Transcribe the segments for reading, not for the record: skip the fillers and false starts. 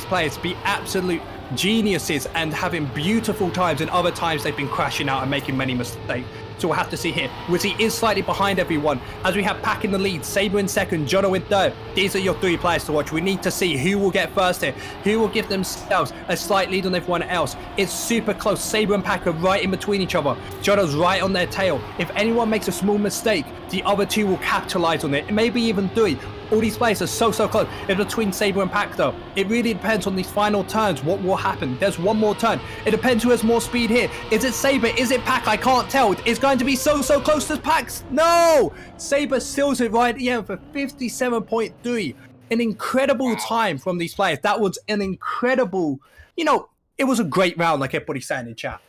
these players to be absolute geniuses and having beautiful times, and other times they've been crashing out and making many mistakes. So we'll have to see here. Rossi is slightly behind everyone, as we have Pack in the lead, Saber in second, Jono in third. These are your three players to watch. We need to see who will get first here, who will give themselves a slight lead on everyone else. It's super close. Saber and Pack are right in between each other. Jono's right on their tail. If anyone makes a small mistake, the other two will capitalize on it, maybe even three. All these players are so close. It's between Saber and Pack though. It really depends on these final turns what will happen. There's one more turn. It depends who has more speed here. Is it Saber? Is it Pack? I can't tell. It's going to be so close to Pack's. No! Saber seals it right at the end for 57.3. An incredible time from these players. That was an incredible, you know, it was a great round like everybody's saying in chat.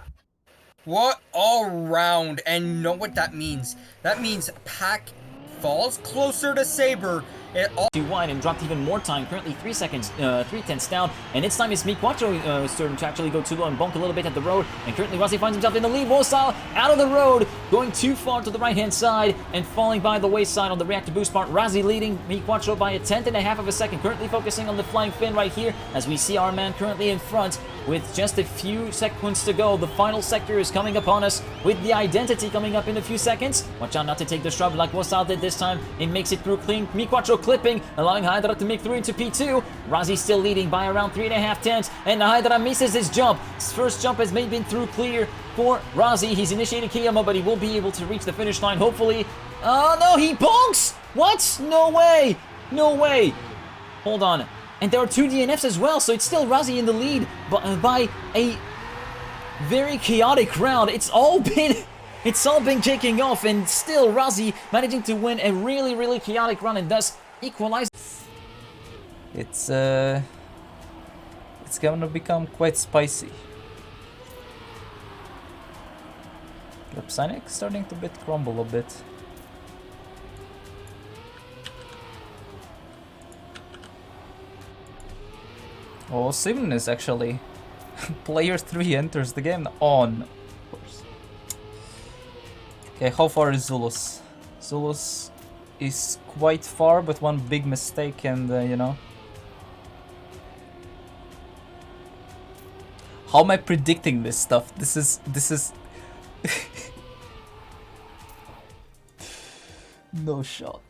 What all round, and you know what that means? That means Pack falls closer to Saber. It all too wide and dropped even more time. Currently 3 seconds, 3/10 down. And it's time is Miquacho starting to actually go too low and bonk a little bit at the road. And currently Rossi finds himself in the lead. Wostyle out of the road, going too far to the right-hand side and falling by the wayside on the reactor boost part. Rossi leading Miquacho by 1/10.5 of a second. Currently focusing on the flying fin right here as we see our man currently in front with just a few seconds to go. The final sector is coming upon us with the identity coming up in a few seconds. Watch out not to take the shrub like Wostyle did this time. It makes it through clean. Miquacho clipping, allowing Hydra to make through into P2. Rossi still leading by around 3.5/10, and Hydra misses his jump. His first jump has made been through clear for Rossi. He's initiated Kiyama, but he will be able to reach the finish line, hopefully. Oh no, he bonks! What? No way! No way! Hold on. And there are 2 DNFs as well, so it's still Rossi in the lead by a very chaotic round. It's all been kicking off, and still Rossi managing to win a really chaotic run and thus equalize. It's gonna become quite spicy. Lapsanic starting to crumble a bit. Oh, Simon is actually player 3 enters the game on. Of course. Okay, how far is Zulus? Zulus is quite far, but one big mistake and you know. How am I predicting this stuff? This is no shot.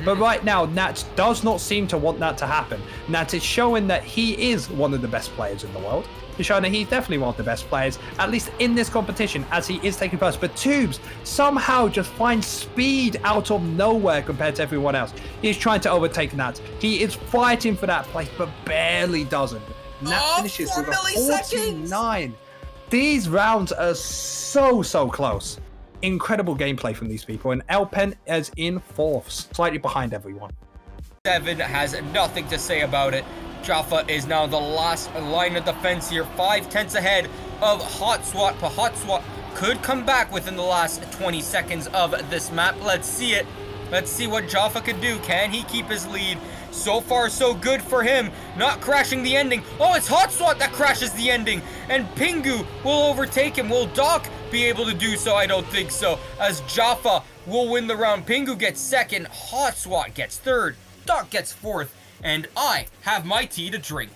But right now, Nats does not seem to want that to happen. Nats is showing that he is one of the best players in the world. He's showing that he's definitely one of the best players, at least in this competition, as he is taking first. But Tubes somehow just finds speed out of nowhere compared to everyone else. He's trying to overtake Nats. He is fighting for that place, but barely doesn't. Nats finishes with a 49. These rounds are so close. Incredible gameplay from these people, and Elpen is in 4th, slightly behind everyone. 7 has nothing to say about it. Jaffa is now the last line of defense here, 5/10 ahead of Hot Swat, but Hot Swat could come back within the last 20 seconds of this map. Let's see it. Let's see what Jaffa could do. Can he keep his lead? So far, so good for him. Not crashing the ending. Oh, it's Hot Swat that crashes the ending. And Pingu will overtake him. Will Doc be able to do so? I don't think so, as Jaffa will win the round. Pingu gets second. Hot Swat gets third. Doc gets fourth. And I have my tea to drink.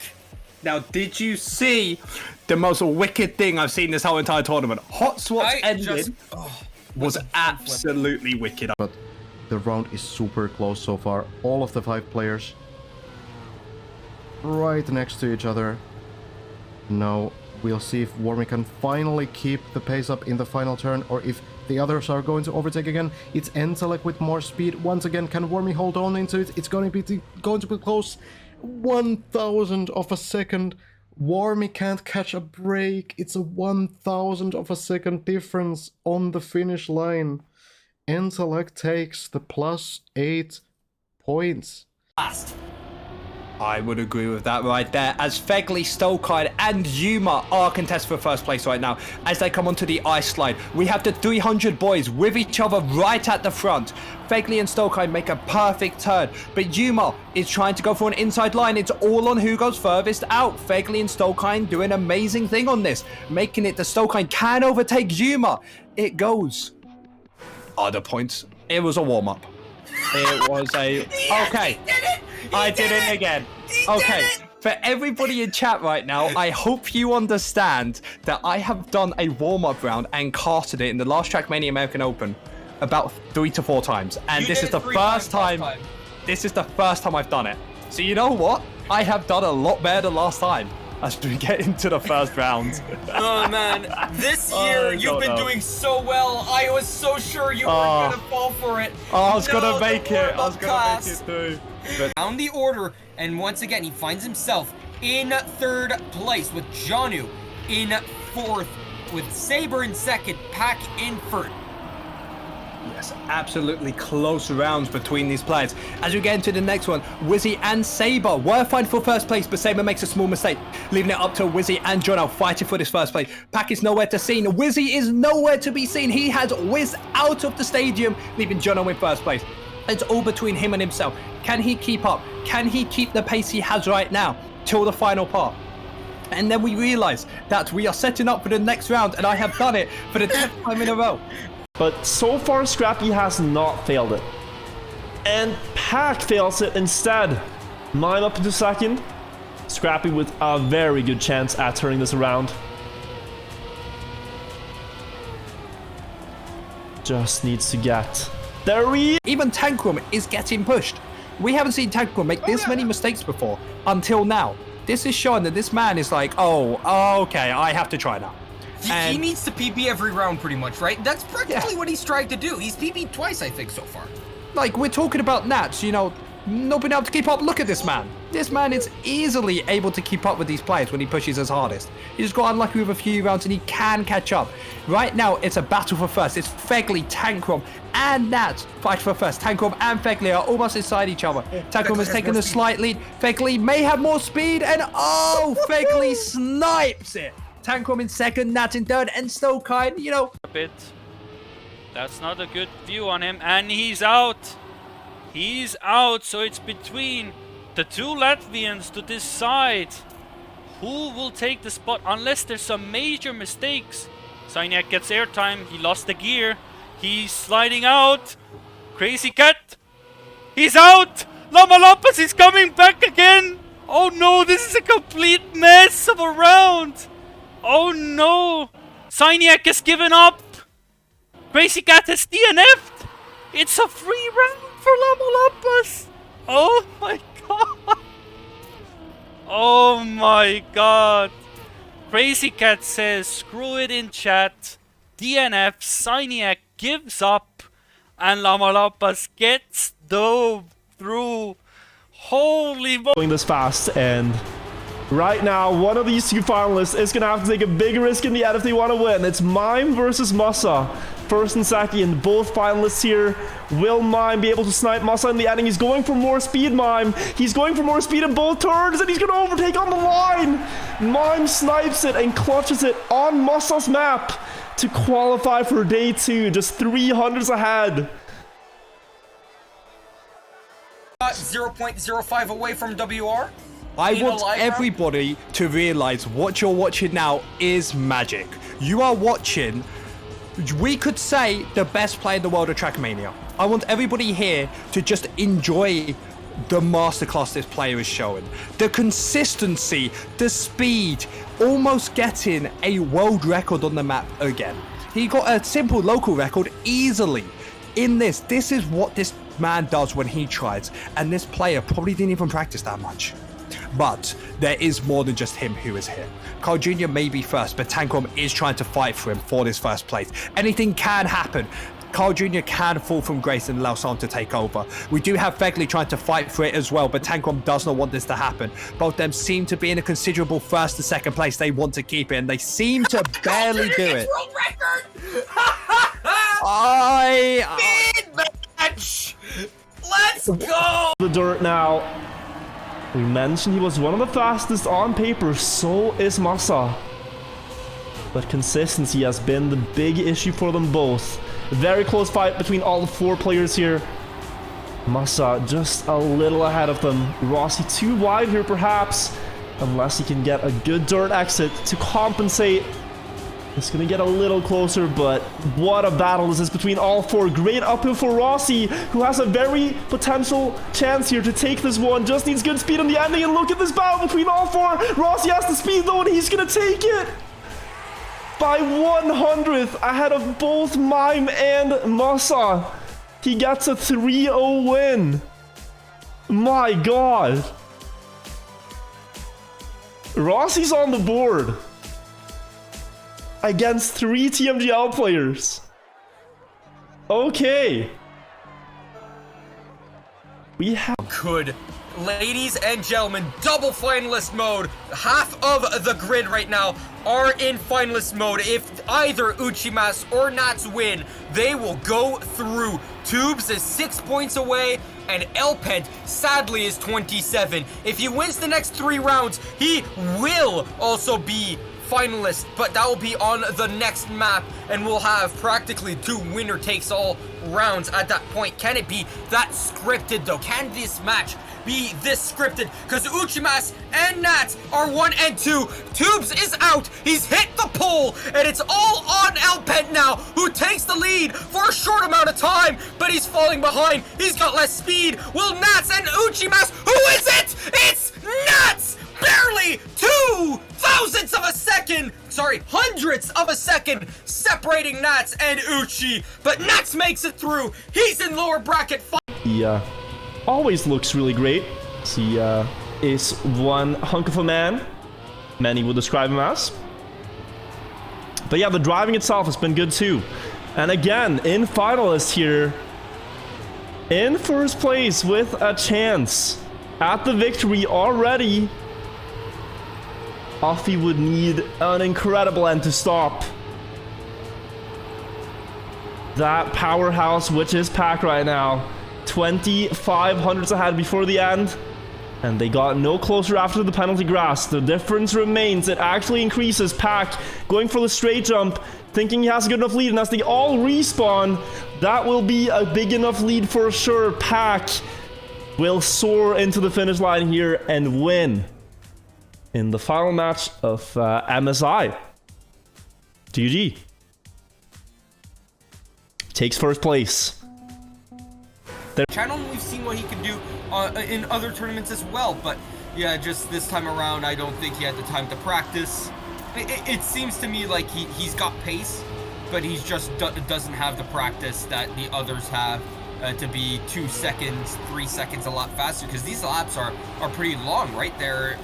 Now, did you see the most wicked thing I've seen this whole entire tournament? Hot Swat's ending was absolutely wicked. But the round is super close so far. All of the 5 players right next to each other. Now we'll see if Wormy can finally keep the pace up in the final turn, or if the others are going to overtake again. It's Entelek with more speed. Once again, can Wormy hold on into it? It's going to be close. 1,000 of a second. Wormy can't catch a break. It's a 1,000 of a second difference on the finish line. Entelek takes the +8 points. I would agree with that right there, as Fegley, Stokine and Yuma are contested for first place right now as they come onto the ice slide. We have the 300 boys with each other right at the front. Fegley and Stokine make a perfect turn, but Yuma is trying to go for an inside line. It's all on who goes furthest out. Fegley and Stokine do an amazing thing on this, making it the Stokine can overtake Yuma. It goes. Other points. It was a warm-up. It was a... Okay. I did it again. Okay. For everybody in chat right now, I hope you understand that I have done a warm-up round and casted it in the last Trackmania American Open about 3 to 4 times. And this is the first time. This is the first time I've done it. So you know what? I have done a lot better than last time as we get into the first round. Oh man, this year you've been doing so well. I was so sure you weren't gonna fall for it. I was gonna make it. I was gonna make it too. But down the order, and once again he finds himself in 3rd place with Janu in 4th, with Saber in 2nd, Pack in 1st. yes, absolutely close rounds between these players. As we get into the next one, Wizzy and Saber were fighting for first place, but Saber makes a small mistake, leaving it up to Wizzy and Jono fighting for this first place. Pack is nowhere to seen. Wizzy is nowhere to be seen. He has whizzed out of the stadium, leaving Jono in first place. It's all between him and himself. Can he keep up? Can he keep the pace he has right now till the final part? And then we realize that we are setting up for the next round, and I have done it for the 10th time in a row. But so far, Scrappy has not failed it. And Pack fails it instead. Mime up into 2nd. Scrappy with a very good chance at turning this around. Just needs to get there. Even Tankrum is getting pushed. We haven't seen Tankrum make this many mistakes before until now. This is showing that this man is like, oh, okay, I have to try now. He needs to PB every round pretty much, right? That's practically what he's tried to do. He's PB'd twice, I think, so far. Like, we're talking about Nats, you know, not being able to keep up. Look at this man. This man is easily able to keep up with these players when he pushes his hardest. He just got unlucky with a few rounds and he can catch up. Right now, it's a battle for first. It's Fegley, Tankrum, and Nats fight for first. Tankrum and Fegley are almost inside each other. Tankrum has taken a slight lead. Fegley may have more speed, and oh, Fegley snipes it. Tankrum in 2nd, Nat in 3rd, and Stokine, you know. A bit. That's not a good view on him, and he's out. He's out, so it's between the 2 Latvians to decide who will take the spot, unless there's some major mistakes. Signac gets airtime. He lost the gear. He's sliding out. Crazy Cat. He's out. Lamalopas is coming back again. Oh no, this is a complete mess of a round. Oh no! Signac has given up! Crazy Cat has DNF'd! It's a free round for Lamalopas! Oh my god! Oh my god! Crazy Cat says, screw it in chat. DNF, Signac gives up, and Lamalopas gets dove through. Holy mo- Going this fast, and right now, one of these 2 finalists is going to have to take a big risk in the end if they want to win. It's Mime versus Masa. 1st and 2nd, both finalists here. Will Mime be able to snipe Masa in the end? He's going for more speed, Mime. He's going for more speed in both turns, and he's going to overtake on the line. Mime snipes it and clutches it on Masa's map to qualify for day 2, just 300s ahead. 0.05 away from WR. I want everybody to realize what you're watching now is magic. You are watching, we could say, the best player in the world of Trackmania. I want everybody here to just enjoy the masterclass this player is showing. The consistency, the speed, almost getting a world record on the map again. He got a simple local record easily in this. This is what this man does when he tries, and this player probably didn't even practice that much. But there is more than just him who is here. Carl Jr. may be first, but Tankrum is trying to fight for him for this first place. Anything can happen. Carl Jr. can fall from grace and allow someone to take over. We do have Fegley trying to fight for it as well, but Tankrum does not want this to happen. Both of them seem to be in a considerable 1st and 2nd place. They want to keep it, and they seem to barely do it. World record! Mid-match! Let's go! The dirt now. We mentioned he was one of the fastest on paper, so is Masa. But consistency has been the big issue for them both. Very close fight between all the 4 players here. Masa just a little ahead of them. Rossi too wide here perhaps, unless he can get a good dirt exit to compensate. It's gonna get a little closer, but what a battle this is between all four. Great uphill for Rossi, who has a very potential chance here to take this one. Just needs good speed in the ending, and look at this battle between all four. Rossi has the speed though, and he's gonna take it by 100th ahead of both Mime and Massa. He gets a 3-0 win. My god. Rossi's on the board against 3 TMGL players. Okay. We have... Good. Ladies and gentlemen, double finalist mode. Half of the grid right now are in finalist mode. If either Uchimas or Nats win, they will go through. Tubes is 6 points away, and Elpent sadly is 27. If he wins the next 3 rounds, he will also be finalist, but that will be on the next map, and we'll have practically 2 winner takes all rounds at that point. Can it be that scripted though? Can this match be this scripted? Because Uchimas and Nats are 1 and 2. Tubes is out. He's hit the pole, and it's all on Elpent now, who takes the lead for a short amount of time, but he's falling behind. He's got less speed. Will Nats and Uchimas? Who is it? It's Nats! Barely 2 thousandths of a second, sorry, hundredths of a second separating Nats and Uchi, but Nats makes it through. He's in lower bracket. He always looks really great. He is one hunk of a man. Many would describe him as. But yeah, the driving itself has been good too. And again, in finalist here, in first place with a chance at the victory already. Offie would need an incredible end to stop that powerhouse, which is Pack right now. 2,500s ahead before the end, and they got no closer after the penalty grass. The difference remains. It actually increases. Pack going for the straight jump, thinking he has a good enough lead, and as they all respawn, that will be a big enough lead for sure. Pack will soar into the finish line here and win in the final match of MSI. GG. Takes first place. Channel, we've seen what he can do in other tournaments as well, but yeah, just this time around, I don't think he had the time to practice. It seems to me like he's got pace, but he's just doesn't have the practice that the others have to be 2 seconds, 3 seconds a lot faster, because these laps are pretty long, right? They're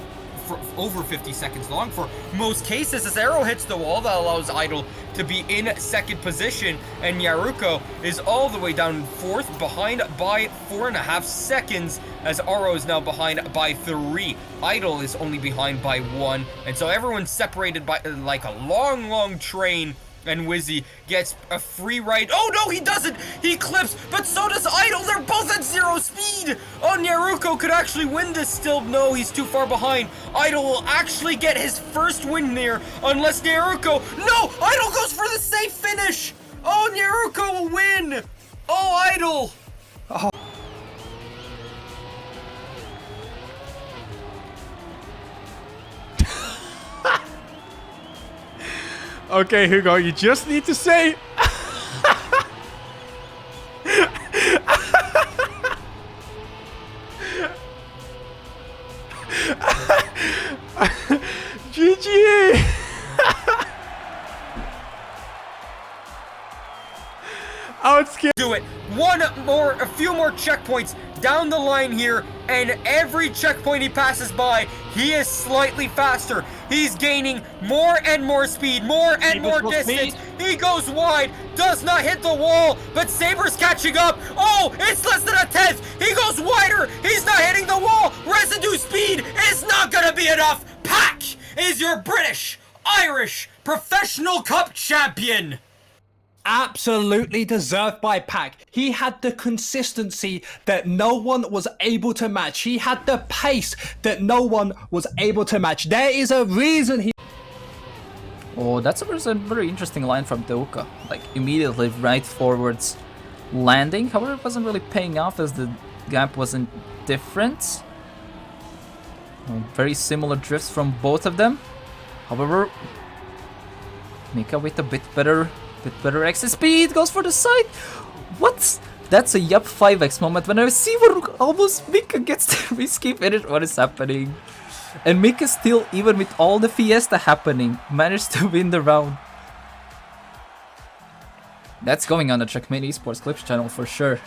for over 50 seconds long for most cases. This arrow hits the wall, that allows Idol to be in second position, and Yaruko is all the way down fourth, behind by 4.5 seconds, as Aro is now behind by 3. Idol is only behind by 1, and so everyone's separated by like a long train. And Wizzy gets a free ride. Oh no, he doesn't! He clips, but so does Idol! They're both at 0 speed! Oh, Nyaruko could actually win this still. No, he's too far behind. Idol will actually get his first win there, unless Nyaruko... No! Idol goes for the safe finish! Oh, Nyaruko will win! Oh, Idol! Oh. Okay, Hugo, you just need to say... GG! Do it. A few more checkpoints down the line here, and every checkpoint he passes by, he is slightly faster. He's gaining more and more speed, more and more distance. He goes wide, does not hit the wall, but Saber's catching up. Oh, it's less than a 10th. He goes wider. He's not hitting the wall. Residue speed is not gonna be enough. Pack is your British, Irish Professional Cup champion. Absolutely deserved by Pack. He had the consistency that no one was able to match. He had the pace that no one was able to match. There is a reason he... Oh, that's a very interesting line from Doka. Like, immediately right forwards landing. However, it wasn't really paying off as the gap wasn't different. Very similar drifts from both of them. However, Mika with a bit better exit speed, goes for the side. What? That's a yup 5x moment when I see where almost Mika gets the risky finish. What is happening? And Mika still, even with all the fiesta happening, managed to win the round. That's going on the Trackmania Esports Clips channel for sure.